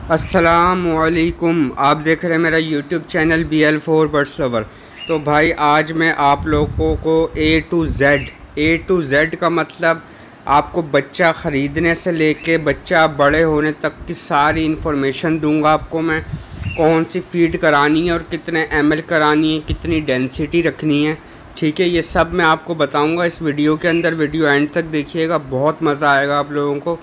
अस्सलामुअलैकुम। आप देख रहे हैं मेरा YouTube channel BL4 birds lover. तो भाई आज मैं आप लोगों को ए टू जेड का मतलब आपको बच्चा ख़रीदने से लेके बच्चा बड़े होने तक की सारी इन्फॉर्मेशन दूंगा। आपको मैं कौन सी फीड करानी है और कितने ml करानी है, कितनी डेंसिटी रखनी है, ठीक है, ये सब मैं आपको बताऊंगा इस वीडियो के अंदर। वीडियो एंड तक देखिएगा, बहुत मज़ा आएगा आप लोगों को।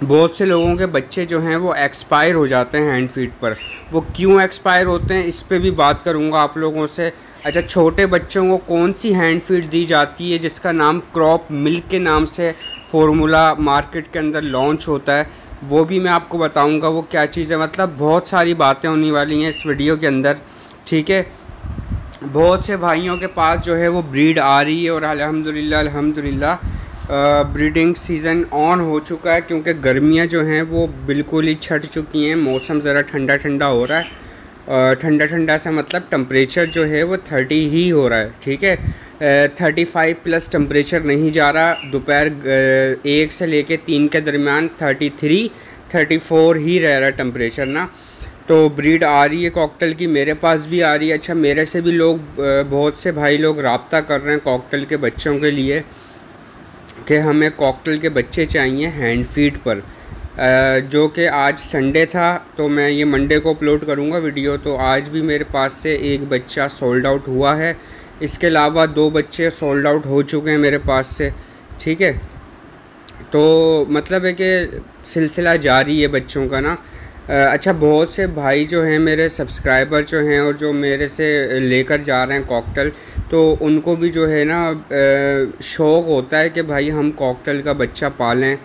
बहुत से लोगों के बच्चे जो हैं वो एक्सपायर हो जाते हैं हैंड फीड पर। वो क्यों एक्सपायर होते हैं इस पे भी बात करूंगा आप लोगों से। अच्छा, छोटे बच्चों को कौन सी हैंड फीड दी जाती है जिसका नाम क्रॉप मिल्क के नाम से फार्मूला मार्केट के अंदर लॉन्च होता है, वो भी मैं आपको बताऊंगा वो क्या चीज़ है। मतलब बहुत सारी बातें होने वाली हैं इस वीडियो के अंदर, ठीक है। बहुत से भाइयों के पास जो है वो ब्रीड आ रही है और अल्हम्दुलिल्लाह ब्रीडिंग सीज़न ऑन हो चुका है, क्योंकि गर्मियां जो हैं वो बिल्कुल ही छट चुकी हैं। मौसम ज़रा ठंडा ठंडा हो रहा है। ठंडा ठंडा से मतलब टेम्परेचर जो है वो 30 ही हो रहा है, ठीक है। 35 प्लस टेम्परेचर नहीं जा रहा। दोपहर 1 से लेके 3 के दरमियान 33 34 ही रह रहा है टेम्परेचर ना। तो ब्रीड आ रही है कॉकटेल की, मेरे पास भी आ रही है। अच्छा, मेरे से भी लोग बहुत से भाई लोग रब्ता कर रहे हैं कॉकटेल के बच्चों के लिए कि हमें कॉकटेल के बच्चे चाहिए हैंड फीड पर। जो कि आज संडे था तो मैं ये मंडे को अपलोड करूँगा वीडियो। तो आज भी मेरे पास से एक बच्चा सोल्ड आउट हुआ है। इसके अलावा 2 बच्चे सोल्ड आउट हो चुके हैं मेरे पास से, ठीक है। तो मतलब है कि सिलसिला जारी है बच्चों का ना। अच्छा, बहुत से भाई जो हैं मेरे सब्सक्राइबर जो हैं और जो मेरे से लेकर जा रहे हैं कॉकटेल, तो उनको भी जो है ना शौक़ होता है कि भाई हम कॉकटेल का बच्चा पालें।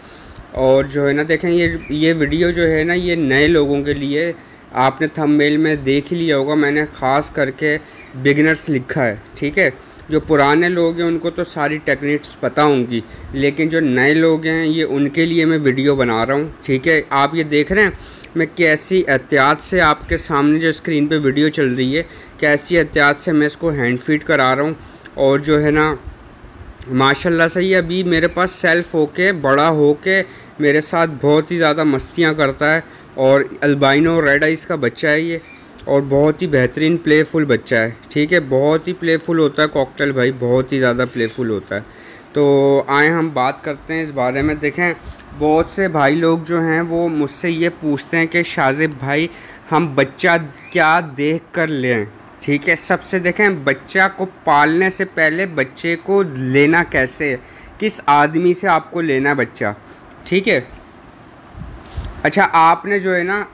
और जो है ना देखें, ये वीडियो जो है ना ये नए लोगों के लिए, आपने थंबनेल में देख ही लिया होगा, मैंने ख़ास करके बिगिनर्स लिखा है, ठीक है। जो पुराने लोग हैं उनको तो सारी टेक्निक्स पता होंगी, लेकिन जो नए लोग हैं ये उनके लिए मैं वीडियो बना रहा हूँ, ठीक है। आप ये देख रहे हैं मैं कैसी एहतियात से, आपके सामने जो स्क्रीन पे वीडियो चल रही है, कैसी एहतियात से मैं इसको हैंड फीड करा रहा हूँ। और जो है ना माशाल्लाह से ये अभी मेरे पास सेल्फ होके बड़ा होके मेरे साथ बहुत ही ज़्यादा मस्तियाँ करता है। और अल्बाइनो रेड आइज़ का बच्चा है ये, और बहुत ही बेहतरीन प्लेफुल बच्चा है, ठीक है। बहुत ही प्लेफुल होता है कॉकटेल भाई, बहुत ही ज़्यादा प्लेफुल होता है। तो आए हम बात करते हैं इस बारे में। देखें, बहुत से भाई लोग जो हैं वो मुझसे ये पूछते हैं कि शाज़िब भाई हम बच्चा क्या देख कर लें, ठीक है। सबसे देखें, बच्चा को पालने से पहले बच्चे को लेना कैसे है, किस आदमी से आपको लेना है बच्चा, ठीक है। अच्छा, आपने जो है ना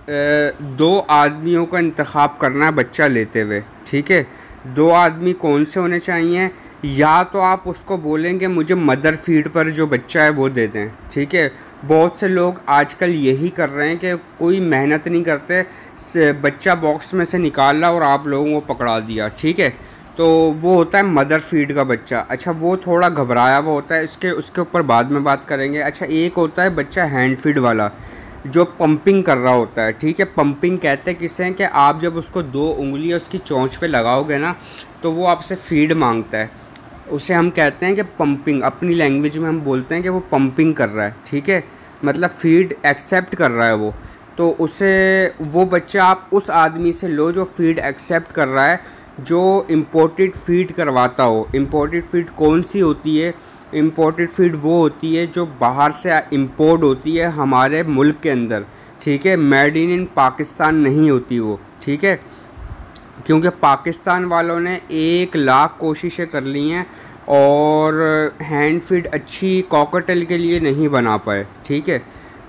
2 आदमियों का इंतखाब करना है बच्चा लेते हुए, ठीक है। 2 आदमी कौन से होने चाहिए? या तो आप उसको बोलेंगे मुझे मदर फीड पर जो बच्चा है वो दे दें, ठीक है। बहुत से लोग आजकल यही कर रहे हैं कि कोई मेहनत नहीं करते, बच्चा बॉक्स में से निकाला और आप लोगों को पकड़ा दिया, ठीक है। तो वो होता है मदर फीड का बच्चा। अच्छा, वो थोड़ा घबराया हुआ होता है, उसके ऊपर बाद में बात करेंगे। अच्छा, एक होता है बच्चा हैंड फीड वाला जो पंपिंग कर रहा होता है, ठीक है। पंपिंग कहते हैं किसे हैं कि आप जब उसको 2 उंगलियां उसकी चोंच पे लगाओगे ना तो वो आपसे फीड मांगता है, उसे हम कहते हैं कि पंपिंग। अपनी लैंग्वेज में हम बोलते हैं कि वो पंपिंग कर रहा है, ठीक है, मतलब फीड एक्सेप्ट कर रहा है वो। तो उसे वो बच्चा आप उस आदमी से लो जो फीड एक्सेप्ट कर रहा है, जो इम्पोर्टेड फीड करवाता हो। इम्पोर्टेड फीड कौन सी होती है? इम्पोर्टेड फीड वो होती है जो बाहर से इम्पोर्ट होती है हमारे मुल्क के अंदर, ठीक है। मेड इन पाकिस्तान नहीं होती वो, ठीक है, क्योंकि पाकिस्तान वालों ने 1 लाख कोशिशें कर ली हैं और हैंड फीड अच्छी कॉकटेल के लिए नहीं बना पाए, ठीक है।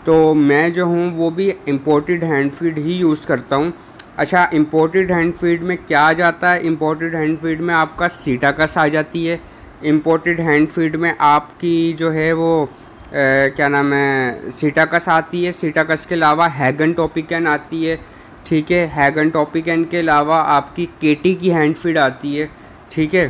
तो मैं जो हूँ वो भी इम्पोर्टेड हैंड फीड ही यूज़ करता हूँ। अच्छा, इम्पोर्टेड हैंड फीड में क्या आ जाता है? इम्पोर्टेड हैंड फीड में आपका सीटाकस आ जाती है। इम्पोर्टेड हैंड फीड में आपकी जो है वो क्या नाम है, सीटाकस आती है। सीटाकस के अलावा हैगन टॉपिकन आती है, ठीक है। हैगन टॉपिकन के अलावा आपकी केटी की हैंड फीड आती है, ठीक है।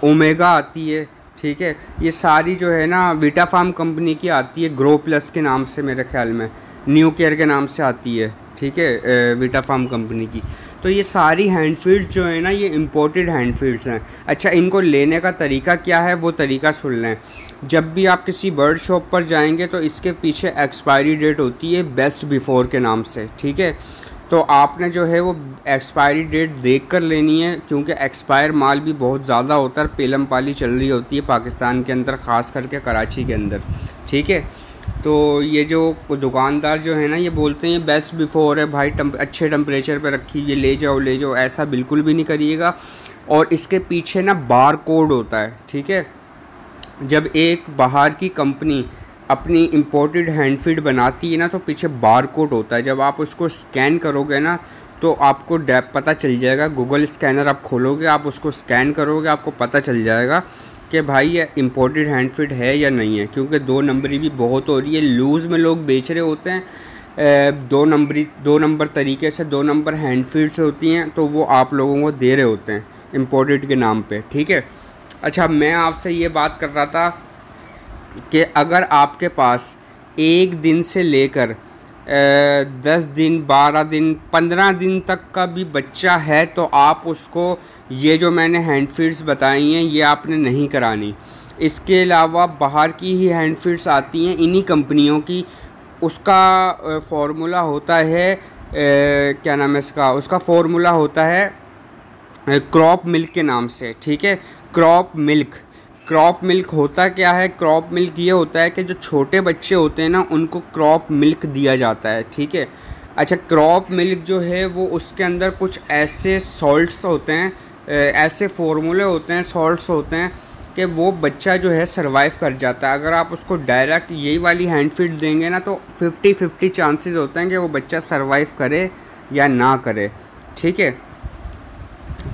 ओमेगा आती है, ठीक है। ये सारी जो है ना विटाफार्म कंपनी की आती है, ग्रो प्लस के नाम से, मेरे ख्याल में न्यू केयर के नाम से आती है, ठीक है, विटाफार्म कंपनी की। तो ये सारी हैंड फील्ड जो है ना ये इम्पोर्टेड हैंड फील्ड्स हैं। अच्छा, इनको लेने का तरीका क्या है वो तरीका सुन लें। जब भी आप किसी बर्ड शॉप पर जाएंगे तो इसके पीछे एक्सपायरी डेट होती है बेस्ट बिफोर के नाम से, ठीक है। तो आपने जो है वो एक्सपायरी डेट देख कर लेनी है, क्योंकि एक्सपायर माल भी बहुत ज़्यादा होता है, पेलम पाली चल रही होती है पाकिस्तान के अंदर, ख़ास करके कराची के अंदर, ठीक है। तो ये जो दुकानदार जो है ना, ये बोलते हैं ये बेस्ट बिफोर है भाई, अच्छे टेम्परेचर पे रखी, ये ले जाओ, ऐसा बिल्कुल भी नहीं करिएगा। और इसके पीछे ना बार कोड होता है, ठीक है। जब एक बाहर की कंपनी अपनी इम्पोर्टेड हैंड फीड बनाती है ना, तो पीछे बार कोड होता है। जब आप उसको स्कैन करोगे ना, तो आपको डेप पता चल जाएगा। गूगल स्कैनर आप खोलोगे, आप उसको स्कैन करोगे, आपको पता चल जाएगा कि भाई ये इम्पोर्टेड हैंड फीड है या नहीं है। क्योंकि 2 नंबरी भी बहुत हो रही है, लूज़ में लोग बेच रहे होते हैं, 2 नंबर तरीके से 2 नंबर हैंड फीड्स होती हैं, तो वो आप लोगों को दे रहे होते हैं इम्पोर्टेड के नाम पे, ठीक है। अच्छा, मैं आपसे ये बात कर रहा था कि अगर आपके पास 1 दिन से लेकर 10 दिन, 12 दिन, 15 दिन तक का भी बच्चा है, तो आप उसको ये जो मैंने हैंड फीड्स बताई हैं ये आपने नहीं करानी। इसके अलावा बाहर की ही हैंड फीड्स आती हैं इन्हीं कंपनियों की, उसका फ़ॉर्मूला होता है, क्या नाम है इसका, उसका फ़ॉर्मूला होता है क्रॉप मिल्क के नाम से, ठीक है। क्रॉप मिल्क होता क्या है? क्रॉप मिल्क ये होता है कि जो छोटे बच्चे होते हैं ना, उनको क्रॉप मिल्क दिया जाता है, ठीक है। अच्छा, क्रॉप मिल्क जो है वो उसके अंदर कुछ ऐसे सॉल्ट्स होते हैं, ऐसे फार्मूले होते हैं, सॉल्ट्स होते हैं कि वो बच्चा जो है सरवाइव कर जाता है। अगर आप उसको डायरेक्ट यही वाली हैंड फीड देंगे ना, तो 50-50 चांसेस होते हैं कि वो बच्चा सरवाइव करे या ना करे, ठीक है।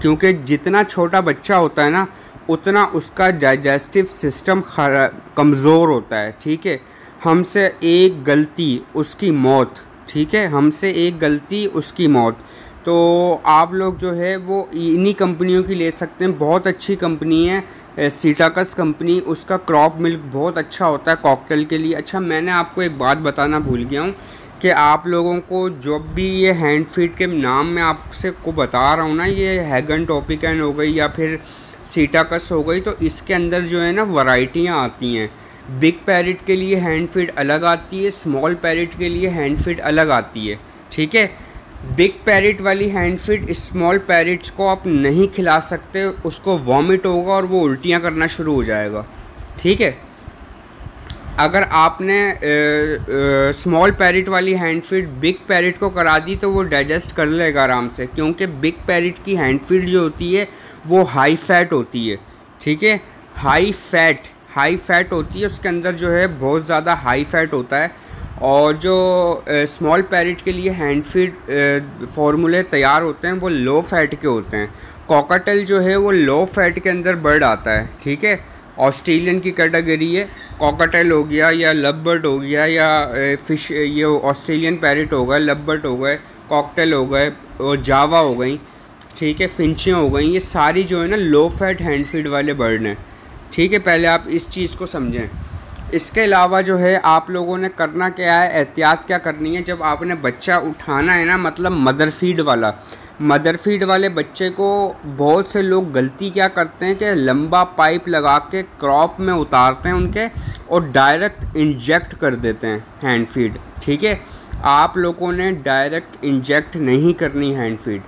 क्योंकि जितना छोटा बच्चा होता है ना, उतना उसका डाइजेस्टिव सिस्टम कमज़ोर होता है, ठीक है। हमसे एक गलती उसकी मौत, ठीक है, हमसे एक गलती उसकी मौत। तो आप लोग जो है वो इन्हीं कंपनियों की ले सकते हैं, बहुत अच्छी कंपनी है सीटाकस कंपनी, उसका क्रॉप मिल्क बहुत अच्छा होता है कॉकटेल के लिए। अच्छा, मैंने आपको एक बात बताना भूल गया हूँ कि आप लोगों को जब भी ये हैंड फीड के नाम मैं आपसे को बता रहा हूँ ना, ये हैगन टॉपिकन हो गई या फिर सीटाकस हो गई, तो इसके अंदर जो है ना वैरायटियाँ आती हैं। बिग पैरेट के लिए हैंड फीड अलग आती है, स्मॉल पैरेट के लिए हैंड फीड अलग आती है, ठीक है। बिग पैरेट वाली हैंड फीड स्मॉल पैरेट को आप नहीं खिला सकते, उसको वॉमिट होगा और वो उल्टियाँ करना शुरू हो जाएगा, ठीक है। अगर आपने स्मॉल पैरेट वाली हैंड फीड बिग पैरेट को करा दी तो वो डाइजेस्ट कर लेगा आराम से, क्योंकि बिग पैरेट की हैंड फीड जो होती है वो हाई फैट होती है, ठीक है। हाई फैट होती है, उसके अंदर जो है बहुत ज़्यादा हाई फैट होता है। और जो स्मॉल पैरेट के लिए हैंड फीड फार्मूले तैयार होते हैं वो लो फैट के होते हैं। कॉकाटेल जो है वो लो फैट के अंदर बर्ड आता है, ठीक है। ऑस्ट्रेलियन की कैटेगरी है, कॉकाटेल हो गया या लवबर्ड हो गया या फिश, ये ऑस्ट्रेलियन पैरेट हो गए, लवबर्ड हो गए, कॉकटेल हो गए और जावा हो गई, ठीक है, फिंचियाँ हो गई, ये सारी जो है ना लो फैट हैंड फीड वाले बर्ड हैं, ठीक है। पहले आप इस चीज़ को समझें। इसके अलावा जो है आप लोगों ने करना क्या है, एहतियात क्या करनी है, जब आपने बच्चा उठाना है ना, मतलब मदर फीड वाले बच्चे को बहुत से लोग गलती क्या करते हैं कि लंबा पाइप लगा के क्रॉप में उतारते हैं उनके और डायरेक्ट इंजेक्ट कर देते हैं हैंड फीड, ठीक है। आप लोगों ने डायरेक्ट इंजेक्ट नहीं करनी हैंड फीड।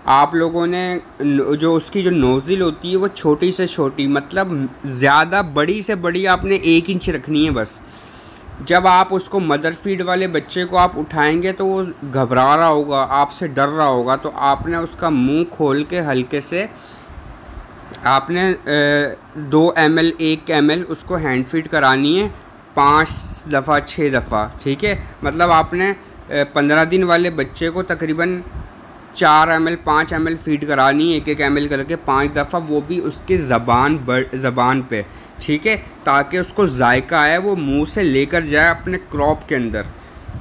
आप लोगों ने जो उसकी जो नोज़िल होती है वो छोटी से छोटी, मतलब ज़्यादा बड़ी से बड़ी आपने 1 इंच रखनी है बस। जब आप उसको मदर फीड वाले बच्चे को आप उठाएंगे तो वो घबरा रहा होगा, आपसे डर रहा होगा, तो आपने उसका मुंह खोल के हल्के से आपने 2 ml 1 ml उसको हैंड फीड करानी है 5 दफ़ा 6 दफ़ा, ठीक है। मतलब आपने 15 दिन वाले बच्चे को तकरीबन 4 ml 5 ml फीड करानी है, 1 ml करके 5 दफ़ा, वो भी उसकी ज़बान पे, ठीक है, ताकि उसको जायका आए, वो मुंह से लेकर जाए अपने क्रॉप के अंदर,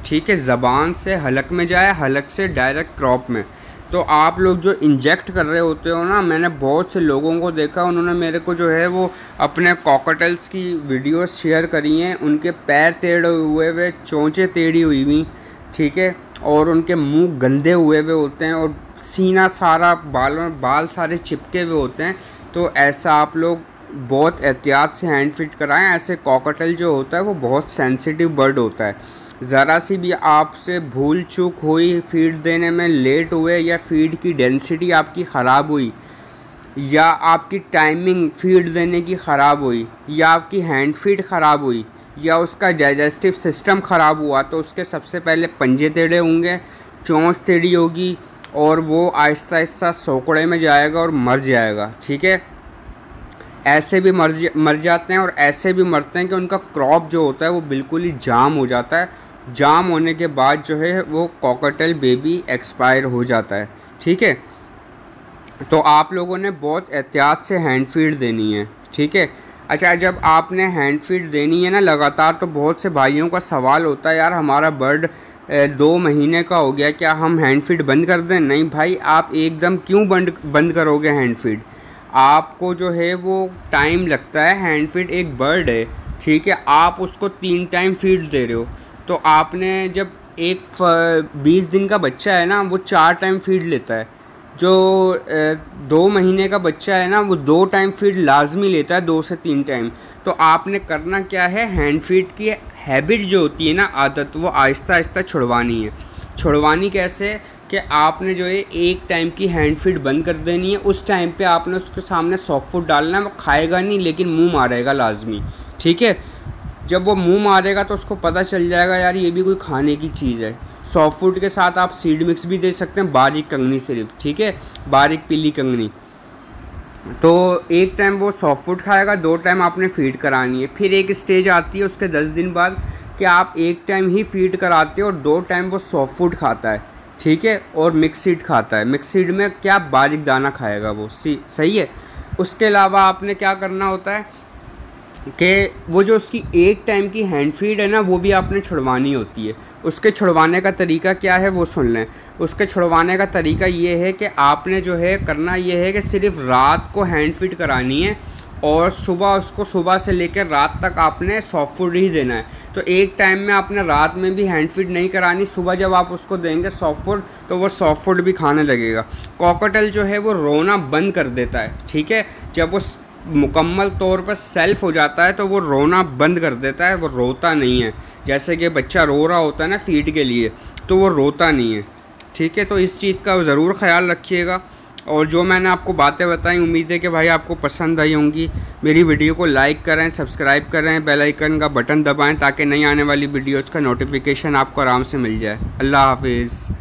ठीक है। ज़बान से हलक में जाए, हलक से डायरेक्ट क्रॉप में। तो आप लोग जो इंजेक्ट कर रहे होते हो ना, मैंने बहुत से लोगों को देखा, उन्होंने मेरे को जो है वो अपने कॉकटेल्स की वीडियोस शेयर करी हैं, उनके पैर टेढ़े हुए हुए, चोंचें टेढ़ी हुई, ठीक है, और उनके मुंह गंदे हुए होते हैं और सीना सारा बाल सारे चिपके हुए होते हैं। तो ऐसा आप लोग बहुत एहतियात से हैंड फीड कराएं। ऐसे कॉकटेल जो होता है वो बहुत सेंसिटिव बर्ड होता है, ज़रा सी भी आपसे भूल चूक हुई, फीड देने में लेट हुए, या फीड की डेंसिटी आपकी ख़राब हुई, या आपकी टाइमिंग फीड देने की ख़राब हुई, या आपकी हैंड फीड ख़राब हुई, या उसका डाइजेस्टिव सिस्टम ख़राब हुआ, तो उसके सबसे पहले पंजे टेढ़े होंगे, चोंच टेढ़ी होगी, और वो आहिस्ता आहिस्ता सोकड़े में जाएगा और मर जाएगा। ठीक है, ऐसे भी मर जाते हैं और ऐसे भी मरते हैं कि उनका क्रॉप जो होता है वो बिल्कुल ही जाम हो जाता है। जाम होने के बाद जो है वो कॉकटेल बेबी एक्सपायर हो जाता है। ठीक है, तो आप लोगों ने बहुत एहतियात से हैंड फीड देनी है। ठीक है, अच्छा, जब आपने हैंड फीड देनी है ना लगातार, तो बहुत से भाइयों का सवाल होता है, यार हमारा बर्ड 2 महीने का हो गया, क्या हम हैंड फीड बंद कर दें? नहीं भाई, आप एकदम क्यों बंद करोगे हैंड फीड? आपको जो है वो टाइम लगता है, हैंड फीड एक बर्ड है। ठीक है, आप उसको 3 टाइम फीड दे रहे हो, तो आपने जब 20 दिन का बच्चा है ना, वो 4 टाइम फीड लेता है। जो 2 महीने का बच्चा है ना, वो 2 टाइम फीड लाजमी लेता है, 2 से 3 टाइम। तो आपने करना क्या है, हैंड फीड की हैबिट जो होती है ना, आदत, वो आहिस्ता आहिस्ता छुड़वानी है। छुड़वानी कैसे कि आपने जो है 1 टाइम की हैंड फीड बंद कर देनी है। उस टाइम पे आपने उसके सामने सॉफ्ट फूड डालना है। वो खाएगा नहीं, लेकिन मुंह मारेगा लाजमी। ठीक है, जब वो मुंह मारेगा तो उसको पता चल जाएगा यार ये भी कोई खाने की चीज़ है। सॉफ्ट फूड के साथ आप सीड मिक्स भी दे सकते हैं, बारीक कंगनी सिर्फ। ठीक है, बारीक पीली कंगनी। तो 1 टाइम वो सॉफ्ट फूड खाएगा, 2 टाइम आपने फीड करानी है। फिर एक स्टेज आती है उसके 10 दिन बाद कि आप 1 टाइम ही फीड कराते हो और 2 टाइम वो सॉफ्ट फूड खाता है। ठीक है, और मिक्स सीड खाता है। मिक्स सीड में क्या बारीक दाना खाएगा वो, सही है। उसके अलावा आपने क्या करना होता है कि वो जो उसकी 1 टाइम की हैंड फीड है ना, वो भी आपने छुड़वानी होती है। उसके छुड़वाने का तरीका क्या है वो सुन लें। उसके छुड़वाने का तरीका ये है कि आपने जो है करना ये है कि सिर्फ रात को हैंड फीड करानी है, और सुबह उसको सुबह से लेकर रात तक आपने सॉफ्ट फूड ही देना है। तो 1 टाइम में आपने रात में भी हैंड फीड नहीं करानी। सुबह जब आप उसको देंगे सॉफ्ट फूड, तो वो सॉफ्ट फूड भी खाने लगेगा। कॉकटेल जो है वो रोना बंद कर देता है। ठीक है, जब वो मुकम्मल तौर पर सेल्फ हो जाता है तो वो रोना बंद कर देता है, वो रोता नहीं है। जैसे कि बच्चा रो रहा होता है ना फीड के लिए, तो वो रोता नहीं है। ठीक है, तो इस चीज़ का ज़रूर ख्याल रखिएगा। और जो मैंने आपको बातें बताई, उम्मीद है कि भाई आपको पसंद आई होंगी। मेरी वीडियो को लाइक करें, सब्सक्राइब करें, बेल आइकन का बटन दबाएं, ताकि नई आने वाली वीडियोज़ का नोटिफिकेशन आपको आराम से मिल जाए। अल्लाह हाफिज़।